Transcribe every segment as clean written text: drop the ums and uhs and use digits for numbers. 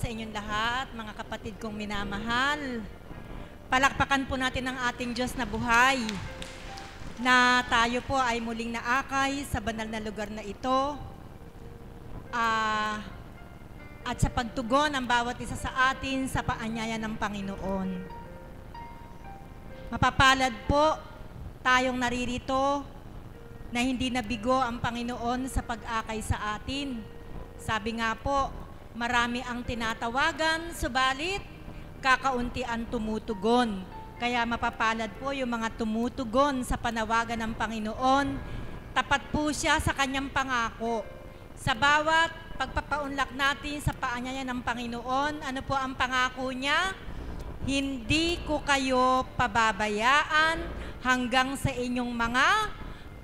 sa inyong lahat, mga kapatid kong minamahal. Palakpakan po natin ang ating Diyos na buhay, na tayo po ay muling naakay sa banal na lugar na ito. At sa pagtugon ng bawat isa sa atin sa paanyaya ng Panginoon. Mapapalad po tayong naririto na hindi nabigo ang Panginoon sa pag-akay sa atin. Sabi nga po, marami ang tinatawagan, subalit kakaunti ang tumutugon. Kaya mapapalad po yung mga tumutugon sa panawagan ng Panginoon. Tapat po siya sa kanyang pangako. Sa bawat pagpapaunlak natin sa paanyaya ng Panginoon, ano po ang pangako niya? Hindi ko kayo pababayaan hanggang sa inyong mga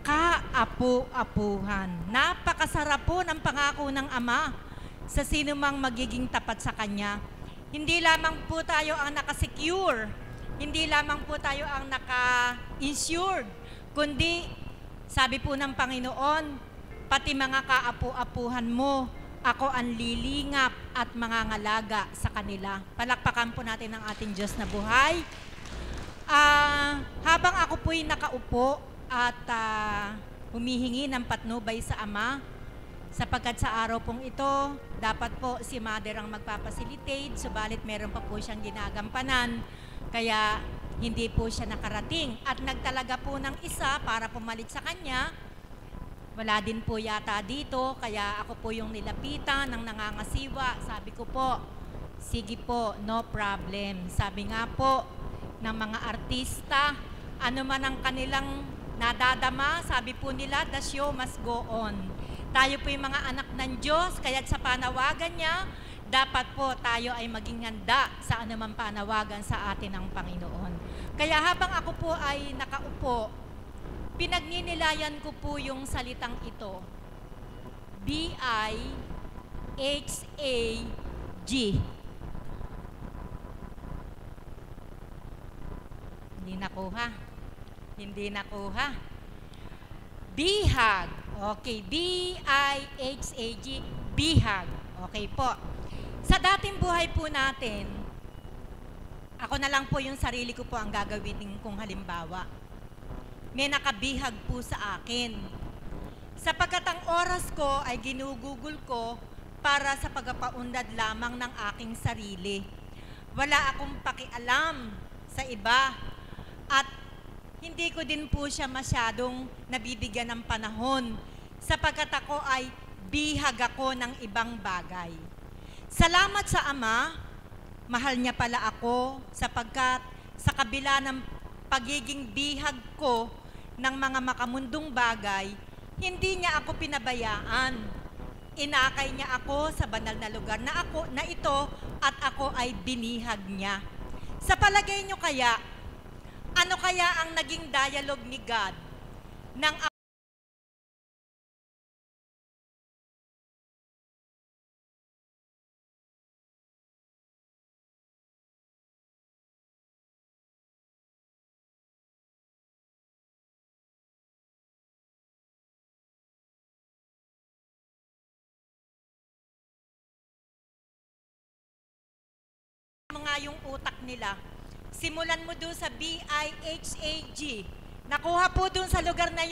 kaapu-apuhan. Napakasarap po ng pangako ng Ama sa sino mang magiging tapat sa Kanya. Hindi lamang po tayo ang nakasecure, hindi lamang po tayo ang naka-insured, kundi sabi po ng Panginoon, pati mga kaapu-apuhan mo, ako ang lilingap at mangangalaga sa kanila. Palakpakan po natin ang ating Diyos na buhay. Habang ako po'y nakaupo at humihingi ng patnubay sa Ama, sapagkat sa araw pong ito, dapat po si Mother ang magpapasilitate, subalit meron pa po siyang ginagampanan, kaya hindi po siya nakarating. At nagtalaga po ng isa para pumalit sa kanya, wala din po yata dito, kaya ako po yung nilapitan ng nangangasiwa. Sabi ko po, sige po, no problem. Sabi nga po ng mga artista, ano man ang kanilang nadadama, sabi po nila, the show must go on. Tayo po yung mga anak ng Diyos, kaya sa panawagan niya, dapat po tayo ay maging handa sa anumang panawagan sa atin ng Panginoon. Kaya habang ako po ay nakaupo, pinagninilayan ko po yung salitang ito. B-I-H-A-G. Hindi nakuha. Hindi nakuha. Bihag. Okay, B-I-H-A-G. Bihag. Okay po. Sa dating buhay po natin, ako na lang po yung sarili ko po ang gagawin kong halimbawa. May nakabihag po sa akin. Sapagkat ang oras ko ay ginugugol ko para sa pagpapaunlad lamang ng aking sarili. Wala akong pakialam sa iba at hindi ko din po siya masyadong nabibigyan ng panahon sapagkat ako ay bihag ako ng ibang bagay. Salamat sa Ama, mahal niya pala ako sapagkat sa kabila ng pagiging bihag ko ng mga makamundong bagay, hindi niya ako pinabayaan. Inakay niya ako sa banal na lugar na ito at ako ay binihag niya. Sa palagay niyo kaya, ano kaya ang naging dialogue ni God ng mga yung utak nila? Simulan mo doon sa B-I-H-A-G. Nakuha po doon sa lugar na